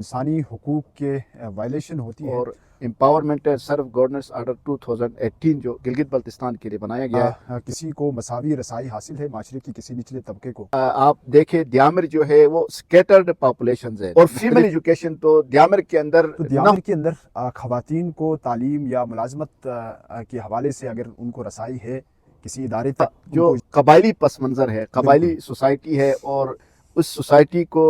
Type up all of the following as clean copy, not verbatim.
इंसानी हुकूक के वायलेशन होती है और empowerment and self governance order 2018 जो गिलगित बल्तिस्तान के लिए बनाया गया है। किसी को मसावी रसाई हासिल है माशरे की किसी निचले तबके को। आप देखें द्यामर जो है वो स्कैटर्ड पॉपुलेशन है और फीमेल एजुकेशन तो द्यामर के अंदर तो द्यामर के अंदर खवातीन को तालीम या मुलाजमत के हवाले से अगर उनको रसाई है किसी इदारे तक, जो कबायली पस मंज़र है, कबायली सोसाइटी है और उस सोसाइटी को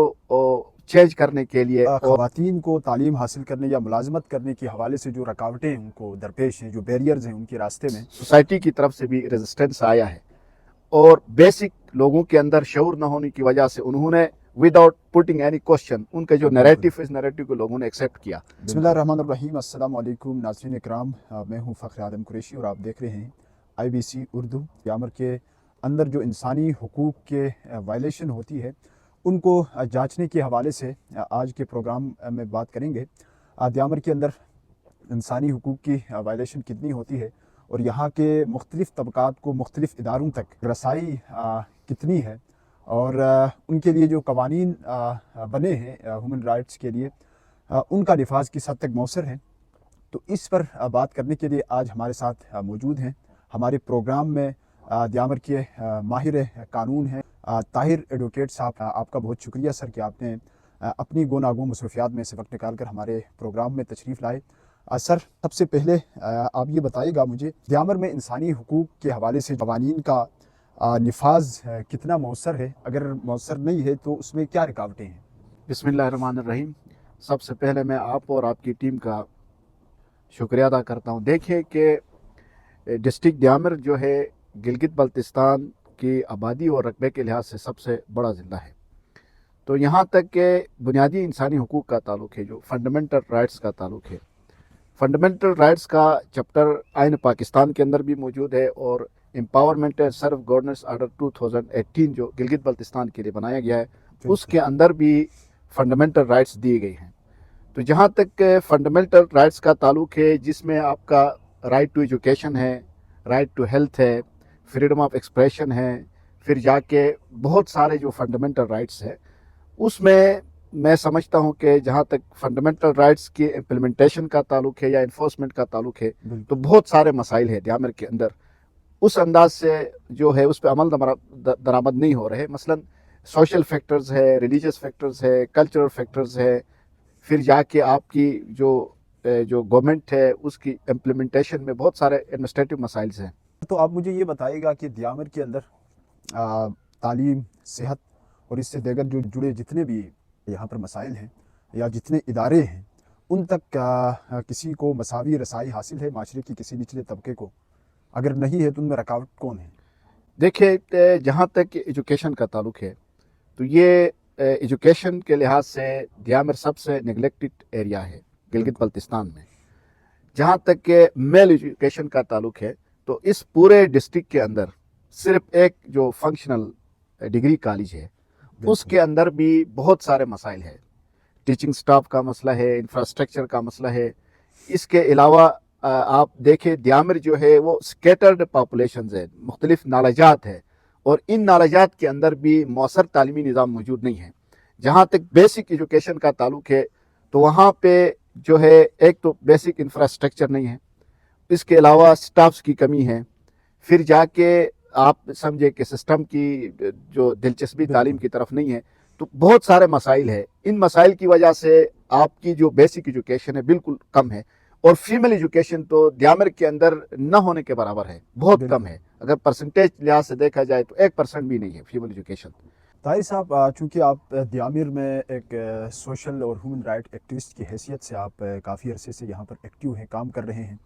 चेंज करने के लिए खवातीन को तालीम हासिल करने या मुलाजमत करने के हवाले से जो रुकावटें उनको दरपेश हैं, जो बैरियर्स हैं उनके रास्ते में, सोसाइटी की तरफ से भी रेजिस्टेंस आया है और बेसिक लोगों के अंदर शऊर न होने की वजह से उन्होंने विदाउट पुटिंग एनी क्वेश्चन उनका जो नैरेटिव है इस नैरेटिव को लोगों ने एक्सेप्ट किया। बिस्मिल्लाहिर्रहमानिर्रहीम, अस्सलाम वालेकुम नाज़रीन इकराम, मैं हूं फ़ख्र आदम कुरैशी और आप देख रहे हैं IBC उर्दू। द्यामर के अंदर जो इंसानी हुकूक के वायलेशन होती है उनको जांचने के हवाले से आज के प्रोग्राम में बात करेंगे। द्यामर के अंदर इंसानी हुकूक की वायलेशन कितनी होती है और यहाँ के मुख्तलिफ़ तबक़ात को मुख्तलिफ़ इदारों तक रसाई कितनी है और उनके लिए जो कवानीन बने हैं ह्यूमन राइट्स के लिए उनका नफाज किस हद तक मौसर है। तो इस पर बात करने के लिए आज हमारे साथ मौजूद हैं हमारे प्रोग्राम में द्यामर के माहिर कानून हैं ताहिर एडवोकेट साहब। आपका बहुत शुक्रिया सर कि आपने अपनी गोनागो मसरूफियात में से वक्त निकाल कर हमारे प्रोग्राम में तशरीफ़ लाए। सर, सबसे पहले आप ये बताइएगा मुझे द्यामर में इंसानी हुकूक के हवाले से कवानीन का नफाज कितना मौसर है, अगर मौसर नहीं है तो उसमें क्या रुकावटें हैं? बिस्मिल्लाहिर्रहमानिर्रहीम, सबसे पहले मैं आप और आपकी टीम का शुक्रिया अदा करता हूँ। देखिए कि डिस्ट्रिक्ट द्यामर जो है गिलगित बल्तिस्तान की आबादी और रकबे के लिहाज से सबसे बड़ा ज़िला है। तो यहाँ तक के बुनियादी इंसानी हुकूक का ताल्लुक़ है, जो फंडामेंटल राइट्स का ताल्लुक़ है, फंडामेंटल राइट्स का चैप्टर आइन पाकिस्तान के अंदर भी मौजूद है और empowerment and self governance order 2018 जो गिलगित बल्तिस्तान के लिए बनाया गया है उसके अंदर भी फंडामेंटल राइट्स दिए गए हैं। तो जहाँ तक फंडामेंटल राइट्स का ताल्लुक़ है, जिसमें आपका राइट टू एजुकेशन है, राइट टू हेल्थ है, फ्रीडम ऑफ एक्सप्रेशन है, फिर जाके बहुत सारे जो फंडामेंटल राइट्स है उसमें मैं समझता हूँ कि जहाँ तक फंडामेंटल राइट्स की इम्प्लीमेंटेशन का ताल्लुक़ है या इन्फोर्समेंट का ताल्लुक़ है तो बहुत सारे मसाइल है द्यामर के अंदर। उस अंदाज से जो है उस पर अमल दरामद नहीं हो रहे। मसलन सोशल फैक्टर्स है, रिलीजियस फैक्टर्स है, कल्चरल फैक्टर्स है, फिर जाके आपकी जो गवर्नमेंट है उसकी इम्प्लीमेंटेशन में बहुत सारे एडमिनिस्ट्रेटिव मसाइल हैं। तो आप मुझे ये बताइएगा कि द्यामर के अंदर तालीम, सेहत और इससे दीगर जो जुड़े जितने भी यहाँ पर मसाइल हैं या जितने इदारे हैं उन तक किसी को मसावी रसाई हासिल है माशरे की किसी निचले तबके को, अगर नहीं है तो उनमें रुकावट कौन है? देखिए, जहाँ तक एजुकेशन का ताल्लुक़ है तो ये एजुकेशन के लिहाज से द्यामर सबसे नेगलेक्टेड एरिया है गिलगित बल्तिस्तान में। जहाँ तक के मेल एजुकेशन का ताल्लुक़ है तो इस पूरे डिस्ट्रिक्ट के अंदर सिर्फ एक जो फंक्शनल डिग्री कॉलेज है उसके अंदर भी बहुत सारे मसाइल है। टीचिंग स्टाफ का मसला है, इंफ्रास्ट्रक्चर का मसला है। इसके अलावा आप देखें द्यामर जो है वो स्कैटर्ड पॉपुलेशन है, मुख्तलिफ नालाजात है और इन नालाजात के अंदर भी मौसर तालीमी निज़ाम मौजूद नहीं है। जहाँ तक बेसिक एजुकेशन का ताल्लुक़ है तो वहाँ पे जो है एक तो बेसिक इंफ्रास्ट्रक्चर नहीं है, इसके अलावा स्टाफ्स की कमी है, फिर जाके आप समझे कि सिस्टम की जो दिलचस्पी तालीम की तरफ नहीं है। तो बहुत सारे मसाइल है। इन मसाइल की वजह से आपकी जो बेसिक एजुकेशन है बिल्कुल कम है और फीमेल एजुकेशन तो द्यामर के अंदर न होने के बराबर है, बहुत कम है। अगर परसेंटेज लिहाज से देखा जाए तो 1% भी नहीं है फीमेल एजुकेशन। ताहिर साहब, चूँकि आप द्यामर में एक सोशल और ह्यूमन राइट एक्टिविस्ट की हैसियत से आप काफ़ी अरसे से यहाँ पर एक्टिव हैं, काम कर रहे हैं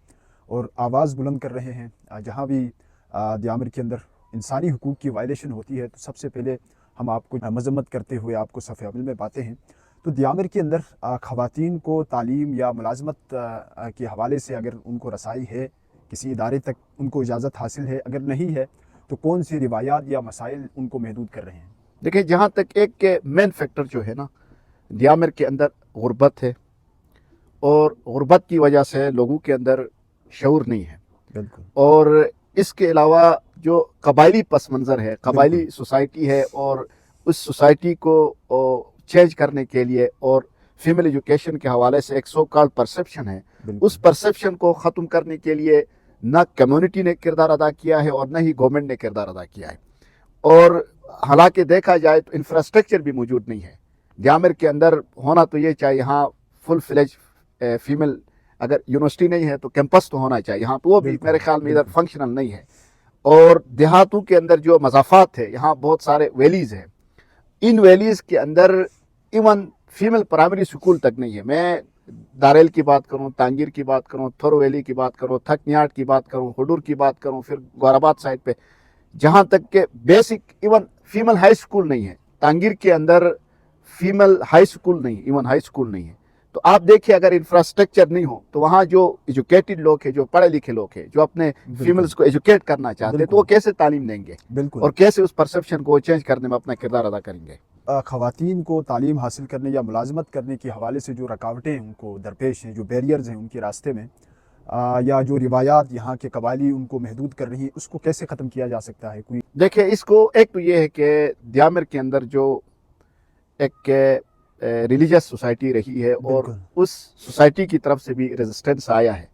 और आवाज़ बुलंद कर रहे हैं। जहाँ भी द्यामर के अंदर इंसानी हुकूक की वायलेशन होती है तो सबसे पहले हम आपको मजम्मत करते हुए आपको सफ़े अमल में पाते हैं। तो द्यामर के अंदर ख़वातीन को तालीम या मुलाजमत के हवाले से अगर उनको रसाई है किसी इदारे तक, उनको इजाज़त हासिल है, अगर नहीं है तो कौन सी रिवायात या मसाइल उनको महदूद कर रहे हैं? देखिए, जहाँ तक एक के मेन फैक्टर जो है ना द्यामर के अंदर गुर्बत है और गुर्बत की वजह से लोगों के अंदर शऊर नहीं है। बिल्कुल। और इसके अलावा जो कबायली पस मंज़र है, कबायली सोसाइटी है और उस सोसाइटी को चेंज करने के लिए और फीमेल एजुकेशन के हवाले से एक सो कॉल्ड परसेप्शन है, बिल्कुल। उस परसेप्शन को ख़त्म करने के लिए न कम्युनिटी ने किरदार अदा किया है और न ही गवर्नमेंट ने किरदार अदा किया है। और हालांकि देखा जाए तो इंफ्रास्ट्रक्चर भी मौजूद नहीं है दियामिर के अंदर। होना तो ये चाहिए यहाँ फुल फ्लेज फीमेल, अगर यूनिवर्सिटी नहीं है तो कैंपस तो होना चाहिए यहाँ, तो वो भी बिल्कुल, मेरे ख्याल में इधर बिल्कुल। फंक्शनल नहीं है। और देहातों के अंदर जो मज़ाफ़ात है, यहाँ बहुत सारे वैलीज़ हैं, इन वैलीज़ के अंदर इवन फीमेल प्राइमरी स्कूल तक नहीं है। मैं दारेल की बात करूँ, तांगीर की बात करूँ, थोर वैली की बात करूँ, थकनियाट की बात करूँ, हुडूर की बात करूँ, फिर गौराबाद साइड पे जहाँ तक के basic even female high school नहीं है। तांगीर के अंदर फीमेल हाई स्कूल नहीं, इवन हाई स्कूल नहीं है। तो आप देखिए अगर इंफ्रास्ट्रक्चर नहीं हो तो वहाँ जो एजुकेटेड लोग हैं, जो पढ़े लिखे लोग हैं, जो अपने फीमेल्स को एजुकेट करना चाहते हैं, तो वो कैसे तालीम देंगे बिल्कुल। और कैसे उस परसेप्शन को चेंज करने में अपना किरदार अदा करेंगे। ख़वातीन को तालीम हासिल करने या मुलाजमत करने के हवाले से जो रुकावटें उनको दरपेश हैं, जो बैरियर्स हैं उनके रास्ते में, या जो रिवायात यहाँ के कबायली उनको महदूद कर रही हैं, उसको कैसे ख़त्म किया जा सकता है? कोई देखिए इसको एक तो ये है कि दियामिर के अंदर जो एक रिलीजियस सोसाइटी रही है और बिल्कुल। उस सोसाइटी की तरफ से भी रेजिस्टेंस आया है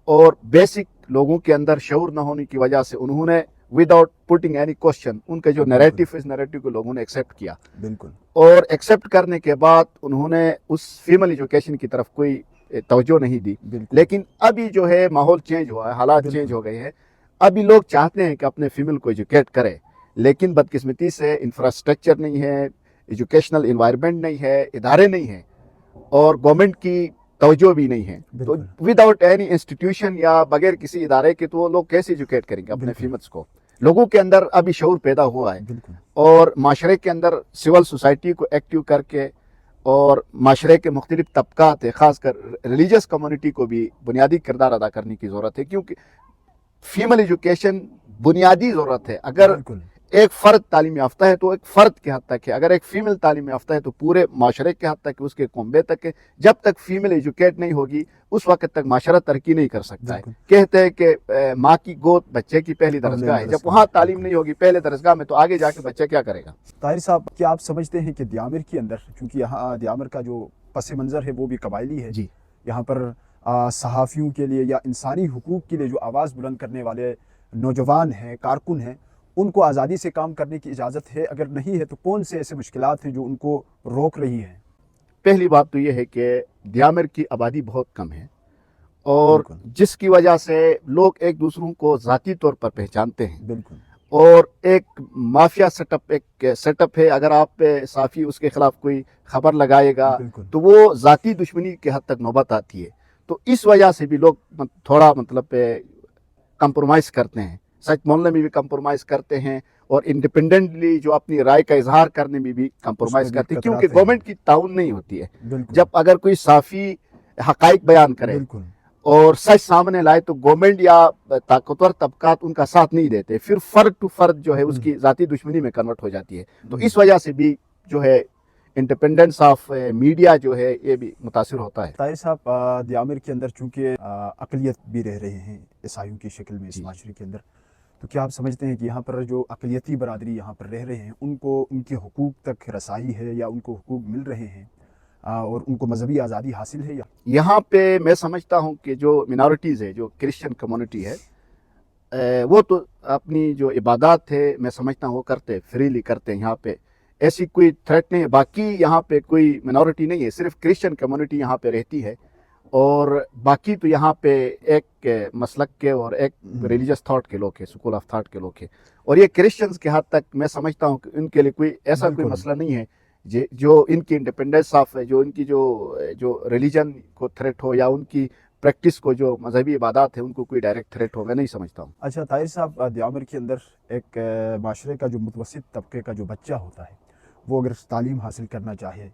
और बेसिक लोगों के अंदर शऊर न होने की वजह से उन्होंने विदाउट पुटिंग एनी क्वेश्चन उनके जो नैरेटिव इस नैरेटिव को लोगों ने एक्सेप्ट किया। बिल्कुल। और एक्सेप्ट करने के बाद उन्होंने उस फीमेल एजुकेशन की तरफ कोई तवज्जो नहीं दी। बिल्कुल। लेकिन अभी जो है माहौल चेंज हुआ है, हालात बिल्कुल। चेंज हो गए हैं। अभी लोग चाहते हैं कि अपने फीमेल को एजुकेट करें, लेकिन बदकिस्मती से इंफ्रास्ट्रक्चर नहीं है, एजुकेशनल इन्वायरमेंट नहीं है, इदारे नहीं हैं और गवर्नमेंट की तवज्जो भी नहीं है। तो बिल्कुल। विदाउट एनी इंस्टीट्यूशन या बगैर किसी इदारे के तो वो लोग कैसे एजुकेट करेंगे अपने बिल्कुल। फीमेल्स को? लोगों के अंदर अभी शऊर पैदा हुआ है बिल्कुल। और माशरे के अंदर सिविल सोसाइटी को एक्टिव करके और माशरे के मुख्तलिफ तबकात है, ख़ासकर रिलीजियस कम्युनिटी को भी बुनियादी किरदार अदा करने की ज़रूरत है, क्योंकि फीमेल एजुकेशन बुनियादी ज़रूरत है। अगर बिल्कुल। एक फ़र्द तालीम याफ्ता है तो एक फ़र्द के हद तक है, अगर एक फ़ीमेल तालीम याफ्ता है तो पूरे माशरे के हद तक है, उसके कुंबे तक है। जब तक फीमेल एजुकेट नहीं होगी उस वक्त तक माशरा तरक्की नहीं कर सकता है। बिल्कुल। कहते हैं कि माँ की गोद बच्चे की पहली दरजगाह है, जब वहाँ तालीम नहीं होगी पहले दरजगाह में, तो आगे जाके बच्चा क्या करेगा? ताहिर साहब, क्या आप समझते हैं कि दियामिर के अंदर, चूँकि यहाँ दियामिर का जो पस मंज़र है वो भी कबायली है, जी, यहाँ पर सहाफ़ियों के लिए या इंसानी हुकूक के लिए जो आवाज़ बुलंद करने वाले नौजवान हैं, कारकुन हैं, उनको आज़ादी से काम करने की इजाज़त है? अगर नहीं है तो कौन से ऐसे मुश्किलात हैं जो उनको रोक रही हैं? पहली बात तो ये है कि दियामिर की आबादी बहुत कम है और बिल्कुल। जिसकी वजह से लोग एक दूसरों को ज़ाती तौर पर पहचानते हैं बिल्कुल। और एक माफिया सेटअप है। अगर आप साफ़ी उसके खिलाफ कोई खबर लगाएगा बिल्कुल। तो वो ज़ाती दुश्मनी के हद तक नौबत आती है। तो इस वजह से भी लोग थोड़ा मतलब कंप्रोमाइज़ करते हैं, सच बोलने में भी कंप्रोमाइज़ करते हैं और इंडिपेंडेंटली जो अपनी राय का इजहार करने में भी कंप्रोमाइज़ उसमें भी करते हैं, क्योंकि कतराते हैं। गवर्नमेंट की ताउन नहीं होती है। बिल्कुल। जब अगर कोई साफ़ी हकाइक बयान करे बिल्कुल। और सच सामने लाए तो गवर्नमेंट या ताकतवर तबकात उनका साथ नहीं देते, फिर फर्द टू फर्द जो है उसकी ज़ाती दुश्मनी में कन्वर्ट हो जाती है। तो इस वजह से भी जो है इंडिपेंडेंस ऑफ मीडिया जो है ये भी मुतासिर होता है। ताहिर साहब, दियामिर के अंदर चूँकि अक़लियत भी रह रहे हैं ईसाइयों की शक्ल में इस माशरे के अंदर, तो क्या आप समझते हैं कि यहाँ पर जो अक़लियती बरादरी यहाँ पर रह रहे हैं उनको उनके हुकूक तक रसाई है या उनको हुकूक मिल रहे हैं और उनको मजहबी आज़ादी हासिल है? या यहाँ पे मैं समझता हूँ कि जो मिनॉरिटीज़ है, जो क्रिश्चियन कम्युनिटी है, वो तो अपनी जो इबादत है मैं समझता हूँ वो करते फ्रीली करते हैं। यहाँ पे ऐसी कोई थ्रेट नहीं है। बाकी यहाँ पे कोई मिनॉरिटी नहीं है, सिर्फ क्रिश्चियन कम्युनिटी यहाँ पे रहती है और बाकी तो यहाँ पे एक मसलक के और एक रिलीजियस थॉट के लोग हैं, स्कूल ऑफ थॉट के लोग हैं। और ये क्रिश्चियंस के हद तक मैं समझता हूँ कि उनके लिए कोई ऐसा कोई बिल्कुल। मसला नहीं है जो इनकी इंडिपेंडेंस ऑफ जो इनकी जो रिलीजन को थ्रेट हो या उनकी प्रैक्टिस को जो मजहबी इबादत है उनको कोई डायरेक्ट थ्रेट हो, मैं नहीं समझता हूँ। अच्छा ताहिर साहब, दियामिर के अंदर एक माशरे का जो मुतवस्सित तबके का जो बच्चा होता है वो अगर तालीम हासिल करना चाहे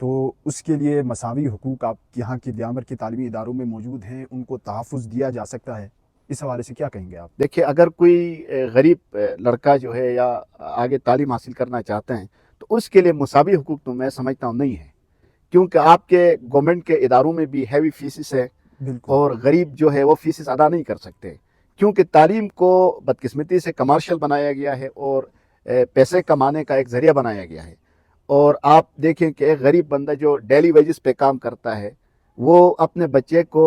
तो उसके लिए मसावी हुकूक आप यहाँ की दियामिर के तालीमी इदारों में मौजूद हैं, उनको तहफ़्फ़ुज़ दिया जा सकता है? इस हवाले से क्या कहेंगे आप? देखिए अगर कोई गरीब लड़का जो है या आगे तालीम हासिल करना चाहते हैं तो उसके लिए मुसावी हुकूक तो मैं समझता हूँ नहीं है, क्योंकि आपके गवर्नमेंट के इदारों में भी हैवी फीसिस है बिल्कुल। और गरीब जो है वो फीसिस अदा नहीं कर सकते, क्योंकि तालीम को बदकिस्मती से कमर्शियल बनाया गया है और पैसे कमाने का एक ज़रिया बनाया गया है। اور آپ دیکھیں کہ ایک غریب بندہ جو ڈیلی ویجز پہ کام کرتا ہے وہ اپنے بچے کو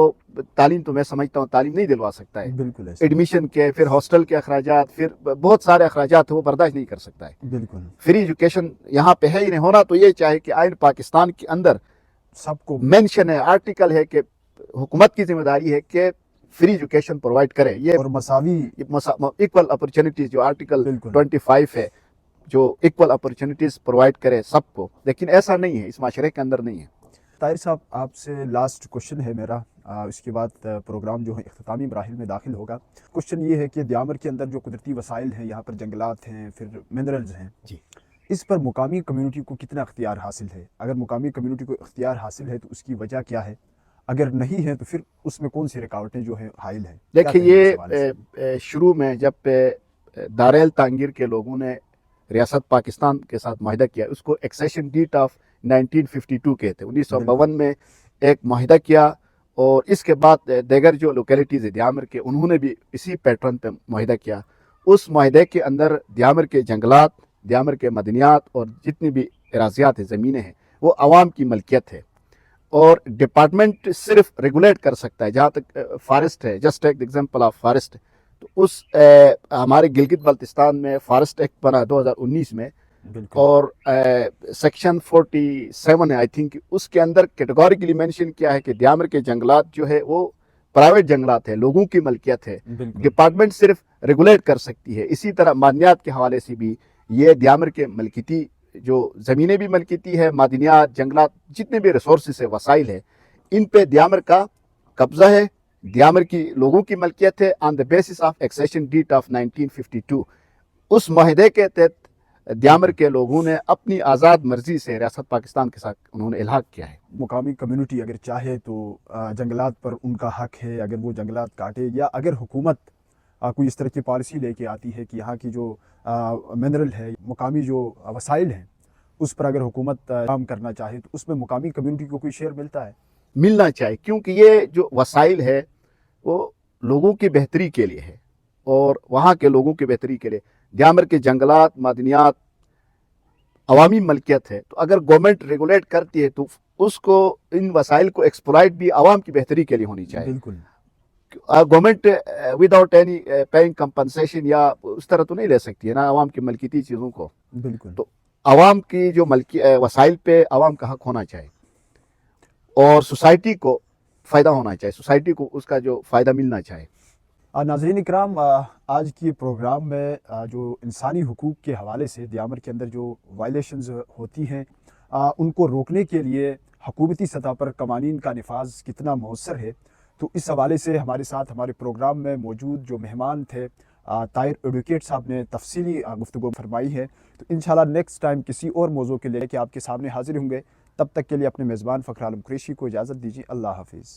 تعلیم، تو میں سمجھتا ہوں تعلیم نہیں دلوا سکتا ہے، بالکل ایسا، ایڈمیشن کے، پھر ہاسٹل کے اخراجات، پھر بہت سارے اخراجات وہ برداشت نہیں کر سکتا ہے۔ بالکل فری ایجوکیشن یہاں پہ ہے ہی نہیں، ہونا تو یہ چاہے کہ آئین پاکستان کے اندر سب کو مینشن ہے، آرٹیکل ہے کہ حکومت کی ذمہ داری ہے کہ فری ایجوکیشن پرووائڈ کرے، یہ اور مساوی، ایکول اپرچونٹیز جو آرٹیکل بالکل 25 ہے، جو ایکول اپرچونیٹیز پرووائڈ کرے سب کو، لیکن ایسا نہیں ہے، اس معاشرے کے اندر نہیں ہے۔ طاہر صاحب آپ سے لاسٹ کوشچن ہے میرا، اس کے بعد پروگرام جو ہے اختتامی مراحل میں داخل ہوگا۔ کوشچن یہ ہے کہ دیامر کے اندر جو قدرتی وسائل ہیں، یہاں پر جنگلات ہیں، پھر منرلز ہیں جی، اس پر مقامی کمیونٹی کو کتنا اختیار حاصل ہے؟ اگر مقامی کمیونٹی کو اختیار حاصل ہے تو اس کی وجہ کیا ہے؟ اگر نہیں ہے تو پھر اس میں کون سی رکاوٹیں جو ہیں حائل ہیں؟ دیکھیں یہ شروع میں جب دارائل تانگیر کے لوگوں نے ریاست پاکستان کے ساتھ معاہدہ کیا، اس کو ایکسیشن ڈیٹ آف 1952 کہتے ہیں، 1952 میں ایک معاہدہ کیا، اور اس کے بعد دیگر جو لوکیلٹیز ہے دیامر کے، انہوں نے بھی اسی پیٹرن پہ معاہدہ کیا۔ اس معاہدے کے اندر دیامر کے جنگلات، دیامر کے مدنیات اور جتنی بھی اراضیات ہیں، زمینیں ہیں، وہ عوام کی ملکیت ہے، اور ڈپارٹمنٹ صرف ریگولیٹ کر سکتا ہے۔ جہاں تک فارسٹ ہے، جسٹ ایک ایگزامپل آف فارسٹ، تو اس ہمارے گلگت بلتستان میں فارسٹ ایکٹ بنا 2019 میں، اور سیکشن 47 ہے آئی تھنک، اس کے اندر کیٹیگوریکلی مینشن کیا ہے کہ دیامر کے جنگلات جو ہے وہ پرائیویٹ جنگلات ہے، لوگوں کی ملکیت ہے، ڈپارٹمنٹ صرف ریگولیٹ کر سکتی ہے۔ اسی طرح معدنیات کے حوالے سے بھی یہ دیامر کے ملکیتی جو زمینیں بھی ملکیتی ہے، معدنیات، جنگلات، جتنے بھی ریسورسز ہے، وسائل ہے، ان پہ دیامر کا قبضہ ہے، دیامر کی لوگوں کی ملکیت ہے، on the basis of accession date of 1952۔ اس معاہدے کے تحت دیامر کے لوگوں نے اپنی آزاد مرضی سے ریاست پاکستان کے ساتھ انہوں نے الحاق کیا ہے۔ مقامی کمیونٹی اگر چاہے تو جنگلات پر ان کا حق ہے، اگر وہ جنگلات کاٹے، یا اگر حکومت کوئی اس طرح کی پالیسی لے کے آتی ہے کہ یہاں کی جو منرل ہے، مقامی جو وسائل ہیں، اس پر اگر حکومت کام کرنا چاہے تو اس میں مقامی کمیونٹی کو کوئی شیئر ملتا ہے؟ ملنا چاہیے، کیونکہ یہ جو وسائل ہے وہ لوگوں کی بہتری کے لیے ہے، اور وہاں کے لوگوں کی بہتری کے لیے۔ دیامر کے جنگلات، معدنیات عوامی ملکیت ہے، تو اگر گورنمنٹ ریگولیٹ کرتی ہے تو اس کو، ان وسائل کو ایکسپلائٹ بھی عوام کی بہتری کے لیے ہونی چاہیے۔ بالکل، government without any paying compensation یا اس طرح تو نہیں لے سکتی ہے نا عوام کی ملکیتی چیزوں کو۔ بالکل، تو عوام کی جو وسائل پہ عوام کا حق ہونا چاہیے، اور سوسائٹی کو فائدہ ہونا چاہیے، سوسائٹی کو اس کا جو فائدہ ملنا چاہیے۔ ناظرین اکرام، آج کی پروگرام میں جو انسانی حقوق کے حوالے سے دیامر کے اندر جو وائلیشنز ہوتی ہیں، ان کو روکنے کے لیے حکومتی سطح پر قوانین کا نفاذ کتنا مؤثر ہے، تو اس حوالے سے ہمارے ساتھ ہمارے پروگرام میں موجود جو مہمان تھے طاہر ایڈوکیٹ صاحب نے تفصیلی گفتگو فرمائی ہے۔ تو انشاءاللہ نیکسٹ ٹائم کسی اور موضوع کے لے کے آپ کے سامنے حاضر ہوں گے۔ تب تک کے لیے اپنے میزبان فخر عالم قریشی کو اجازت دیجیے۔ اللہ حافظ۔